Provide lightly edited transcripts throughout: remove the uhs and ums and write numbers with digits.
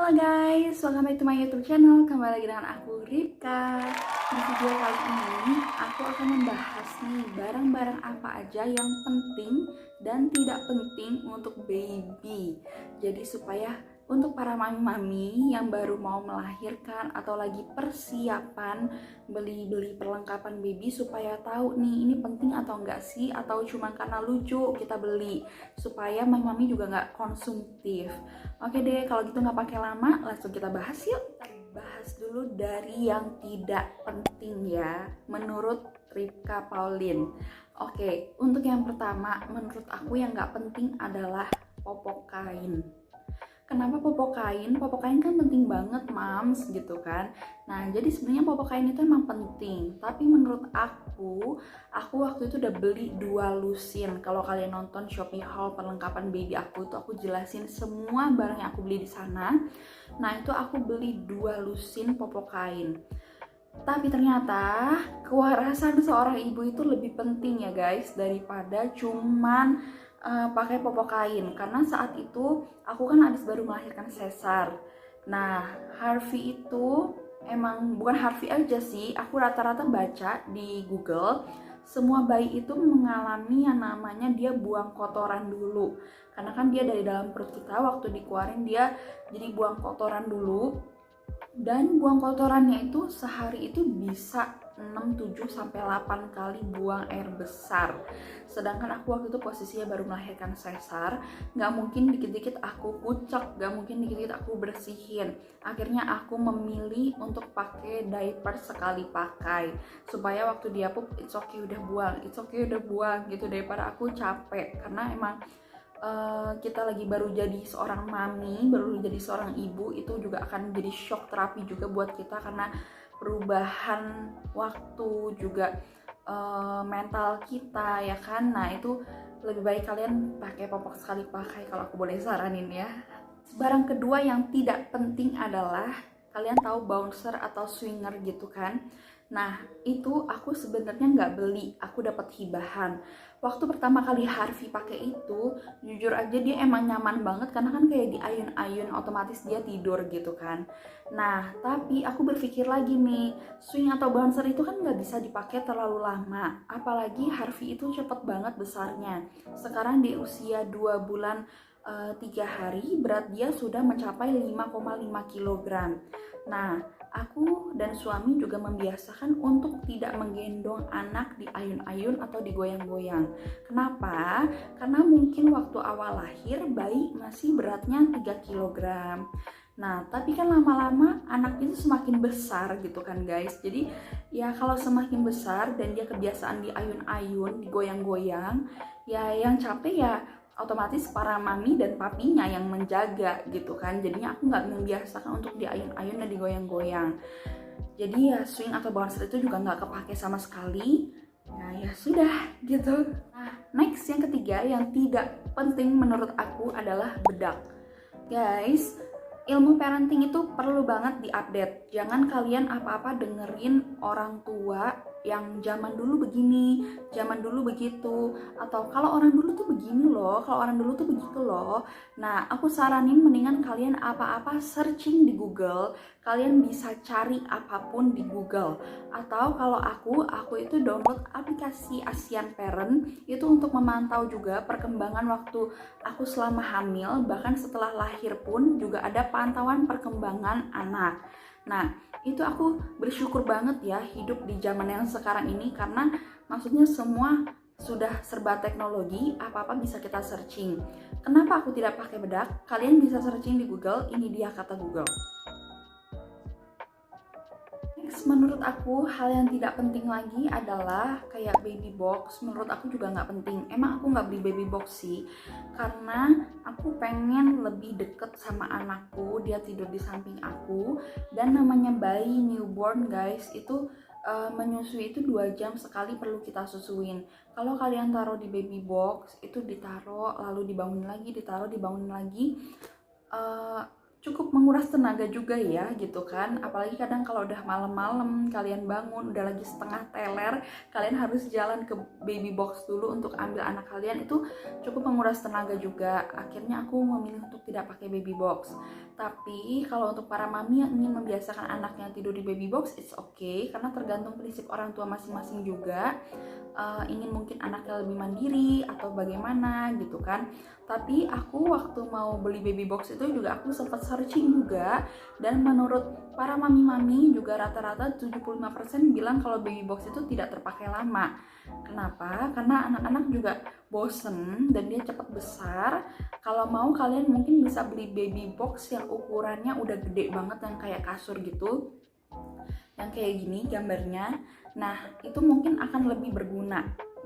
Halo guys, welcome back to my YouTube channel. Kembali lagi dengan aku Ripka. Di video kali ini aku akan membahas nih barang-barang apa aja yang penting dan tidak penting untuk baby. Jadi supaya untuk para mami-mami yang baru mau melahirkan atau lagi persiapan beli perlengkapan baby, supaya tahu nih ini penting atau enggak sih, atau cuma karena lucu kita beli, supaya mami-mami juga nggak konsumtif. Oke deh, kalau gitu nggak pakai lama, langsung kita bahas yuk. Kita bahas dulu dari yang tidak penting ya, menurut Ripka Pauline. Oke, untuk yang pertama, menurut aku yang nggak penting adalah popok kain. Kenapa popok kain? Popok kain kan penting banget mams gitu kan. Nah jadi sebenarnya popok kain itu emang penting, tapi menurut aku waktu itu udah beli 2 lusin. Kalau kalian nonton Shopee haul perlengkapan baby aku itu aku jelasin semua barang yang aku beli di sana. Nah itu aku beli 2 lusin popok kain. Tapi ternyata kewarasan seorang ibu itu lebih penting ya guys, daripada cuman pakai popok kain. Karena saat itu aku kan habis baru melahirkan sesar. Nah Harvey itu emang bukan Harvey aja sih, aku rata-rata baca di Google semua bayi itu mengalami yang namanya dia buang kotoran dulu. Karena kan dia dari dalam perut kita waktu dikeluarin dia jadi buang kotoran dulu. Dan buang kotorannya itu sehari itu bisa 6, 7, sampai 8 kali buang air besar. Sedangkan aku waktu itu posisinya baru melahirkan sesar, gak mungkin dikit-dikit aku kucek, gak mungkin dikit-dikit aku bersihin. Akhirnya aku memilih untuk pakai diaper sekali pakai, supaya waktu dia pup, it's okay udah buang gitu, daripada aku capek. Karena emang kita lagi baru jadi seorang mami, baru jadi seorang ibu, itu juga akan jadi shock terapi juga buat kita, karena perubahan waktu juga mental kita ya kan. Nah itu lebih baik kalian pakai popok sekali pakai kalau aku boleh saranin ya. Barang kedua yang tidak penting adalah kalian tahu bouncer atau swinger gitu kan. Nah itu aku sebenarnya nggak beli, aku dapat hibahan. Waktu pertama kali Harvey pakai itu, jujur aja dia emang nyaman banget, karena kan kayak di ayun-ayun otomatis dia tidur gitu kan. Nah tapi aku berpikir lagi nih, swing atau bouncer itu kan nggak bisa dipakai terlalu lama, apalagi Harvey itu cepet banget besarnya. Sekarang di usia 2 bulan 3 hari berat dia sudah mencapai 5,5 kg. Nah aku dan suami juga membiasakan untuk tidak menggendong anak di ayun-ayun atau digoyang-goyang. Kenapa? Karena mungkin waktu awal lahir bayi masih beratnya 3 kg. Nah, tapi kan lama-lama anak itu semakin besar gitu kan guys. Jadi ya kalau semakin besar dan dia kebiasaan di ayun-ayun, digoyang-goyang, ya yang capek ya otomatis para mami dan papinya yang menjaga gitu kan. Jadinya aku nggak membiasakan untuk di ayun-ayun dan digoyang-goyang. Jadi ya swing atau bouncer itu juga nggak kepake sama sekali. Ya sudah gitu. Nah next yang ketiga yang tidak penting menurut aku adalah bedak. Guys, ilmu parenting itu perlu banget diupdate. Jangan kalian apa-apa dengerin orang tua yang zaman dulu begini, zaman dulu begitu, atau kalau orang dulu tuh begini loh, kalau orang dulu tuh begitu loh. Nah, aku saranin mendingan kalian apa-apa searching di Google, kalian bisa cari apapun di Google. Atau kalau aku itu download aplikasi Asian Parent, itu untuk memantau juga perkembangan waktu aku selama hamil, bahkan setelah lahir pun juga ada pantauan perkembangan anak. Nah, itu aku bersyukur banget ya hidup di zaman yang sekarang ini, karena maksudnya semua sudah serba teknologi, apa-apa bisa kita searching. Kenapa aku tidak pakai bedak? Kalian bisa searching di Google, ini dia kata Google. Next, menurut aku hal yang tidak penting lagi adalah kayak baby box. Menurut aku juga nggak penting. Emang aku nggak beli baby box sih, karena aku pengen lebih deket sama anakku, dia tidur di samping aku. Dan namanya bayi newborn guys, itu menyusui itu 2 jam sekali perlu kita susuin. Kalau kalian taruh di baby box, itu ditaruh lalu dibangun lagi, ditaruh dibangun lagi, cukup menguras tenaga juga ya gitu kan, apalagi kadang kalau udah malam-malam kalian bangun udah lagi setengah teler, kalian harus jalan ke baby box dulu untuk ambil anak kalian, itu cukup menguras tenaga juga. Akhirnya aku memilih untuk tidak pakai baby box. Tapi kalau untuk para mami yang ingin membiasakan anaknya tidur di baby box, it's okay, karena tergantung prinsip orang tua masing-masing juga. Ingin mungkin anaknya lebih mandiri atau bagaimana gitu kan. Tapi aku waktu mau beli baby box itu juga aku sempat searching juga, dan menurut para mami-mami juga rata-rata 75% bilang kalau baby box itu tidak terpakai lama. Kenapa? Karena anak-anak juga bosen dan dia cepat besar. Kalau mau kalian mungkin bisa beli baby box yang ukurannya udah gede banget, yang kayak kasur gitu, yang kayak gini gambarnya. Nah, itu mungkin akan lebih berguna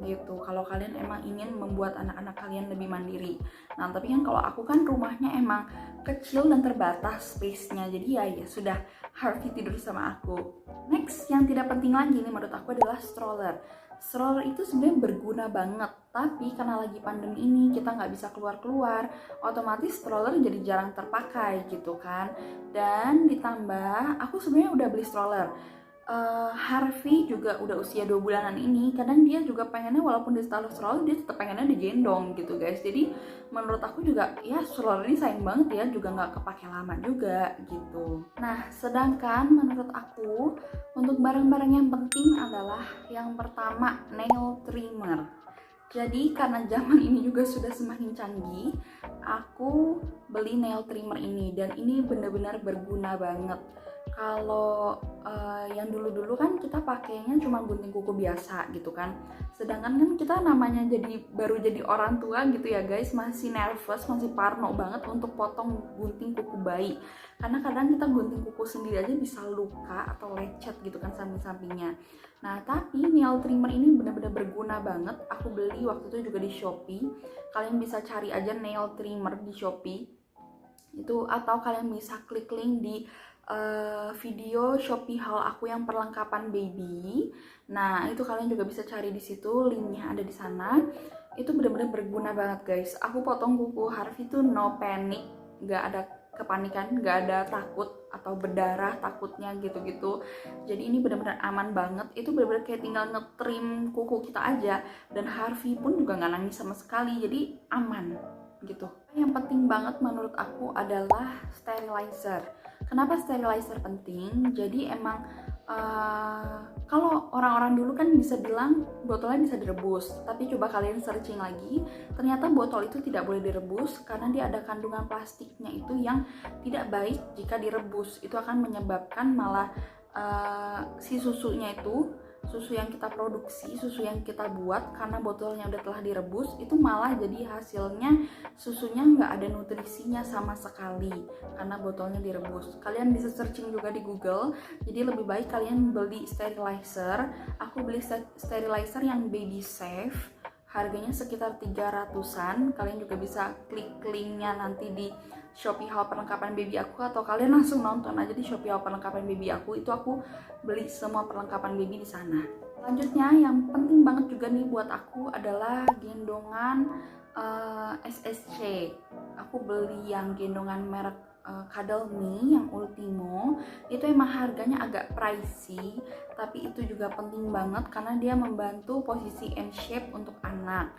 gitu kalau kalian emang ingin membuat anak-anak kalian lebih mandiri. Nah, tapi kan kalau aku kan rumahnya emang kecil dan terbatas space-nya, jadi ya sudah, Harvey tidur sama aku. Next, yang tidak penting lagi nih menurut aku adalah stroller. Stroller itu sebenarnya berguna banget, tapi karena lagi pandemi ini kita nggak bisa keluar-keluar, otomatis stroller jadi jarang terpakai gitu kan. Dan ditambah aku sebenarnya udah beli stroller. Harvey juga udah usia 2 bulanan ini, kadang dia juga pengennya walaupun di stroller dia tetap pengennya digendong gitu guys. Jadi menurut aku juga ya stroller ini sayang banget ya, juga nggak kepake lama juga gitu. Nah, sedangkan menurut aku untuk barang-barang yang penting adalah yang pertama nail trimmer. Jadi karena zaman ini juga sudah semakin canggih, aku beli nail trimmer ini, dan ini benar-benar berguna banget. Kalau yang dulu-dulu kan kita pakainya cuma gunting kuku biasa gitu kan, sedangkan kan kita namanya baru jadi orang tua gitu ya guys, masih nervous, masih parno banget untuk potong gunting kuku bayi, karena kadang kita gunting kuku sendiri aja bisa luka atau lecet gitu kan samping-sampingnya. Nah, tapi nail trimmer ini benar-benar berguna banget. Aku beli waktu itu juga di Shopee. Kalian bisa cari aja nail trimmer di Shopee itu, atau kalian bisa klik link di video Shopee haul aku yang perlengkapan baby. Nah, itu kalian juga bisa cari di situ, linknya ada di sana. Itu benar-benar berguna banget guys. Aku potong kuku Harvey itu no panic, nggak ada kepanikan, nggak ada takut atau berdarah takutnya gitu-gitu. Jadi ini benar-benar aman banget. Itu benar-benar kayak tinggal ngetrim kuku kita aja, dan Harvey pun juga nggak nangis sama sekali, jadi aman gitu. Yang penting banget menurut aku adalah sterilizer. Kenapa sterilizer penting? Jadi emang kalau orang-orang dulu kan bisa bilang botolnya bisa direbus, tapi coba kalian searching lagi, ternyata botol itu tidak boleh direbus karena dia ada kandungan plastiknya itu yang tidak baik jika direbus. Itu akan menyebabkan malah si susunya itu, susu yang kita produksi, susu yang kita buat karena botolnya udah telah direbus, itu malah jadi hasilnya susunya nggak ada nutrisinya sama sekali karena botolnya direbus. Kalian bisa searching juga di Google. Jadi lebih baik kalian beli sterilizer. Aku beli sterilizer yang baby safe, harganya sekitar 300-an. Kalian juga bisa klik linknya nanti di Shopee haul perlengkapan baby aku, atau kalian langsung nonton aja di Shopee haul perlengkapan baby aku. Itu aku beli semua perlengkapan baby di sana. Selanjutnya yang penting banget juga nih buat aku adalah gendongan SSC. Aku beli yang gendongan merek Cuddle Me yang Ultimo. Itu emang harganya agak pricey, tapi itu juga penting banget karena dia membantu posisi and shape untuk anak.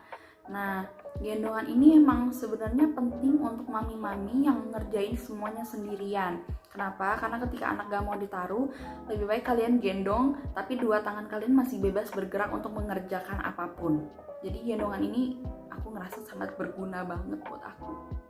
Nah, gendongan ini emang sebenarnya penting untuk mami-mami yang ngerjain semuanya sendirian. Kenapa? Karena ketika anak gak mau ditaruh, lebih baik kalian gendong, tapi dua tangan kalian masih bebas bergerak untuk mengerjakan apapun. Jadi gendongan ini aku ngerasa sangat berguna banget buat aku.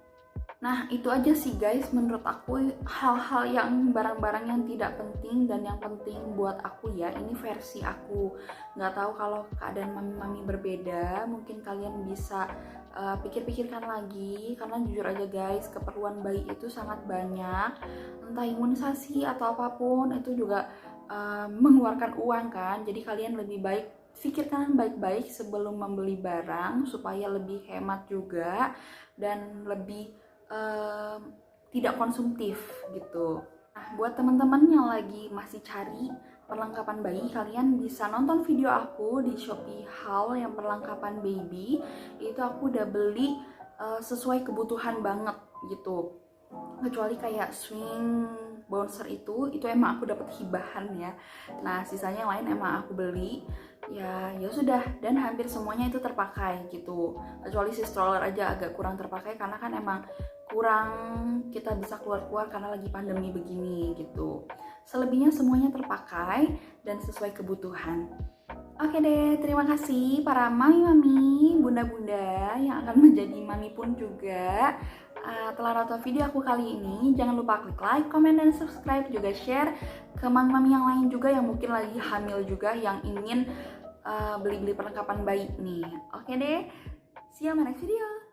Nah, itu aja sih guys, menurut aku hal-hal yang barang-barang yang tidak penting dan yang penting buat aku ya. Ini versi aku. Nggak tahu kalau keadaan mami-mami berbeda, mungkin kalian bisa pikir-pikirkan lagi. Karena jujur aja guys, keperluan bayi itu sangat banyak. Entah imunisasi atau apapun, itu juga mengeluarkan uang kan. Jadi kalian lebih baik pikirkan baik-baik sebelum membeli barang supaya lebih hemat juga dan lebih tidak konsumtif gitu. Nah, buat teman-teman yang lagi masih cari perlengkapan bayi, kalian bisa nonton video aku di Shopee haul yang perlengkapan baby. Itu aku udah beli sesuai kebutuhan banget gitu. kecuali kayak swing bouncer itu emang aku dapat hibahan ya. Nah sisanya yang lain emang aku beli. Ya sudah, dan hampir semuanya itu terpakai gitu, kecuali si stroller aja agak kurang terpakai karena kan emang kurang kita bisa keluar-keluar karena lagi pandemi begini gitu. Selebihnya semuanya terpakai dan sesuai kebutuhan. Oke deh, terima kasih para mami-mami, bunda-bunda yang akan menjadi mami pun juga. Telah nonton video aku kali ini, jangan lupa klik like, comment, dan subscribe, juga share ke mami-mami yang lain juga yang mungkin lagi hamil juga yang ingin beli-beli perlengkapan bayi nih. Oke deh, see you on my next video.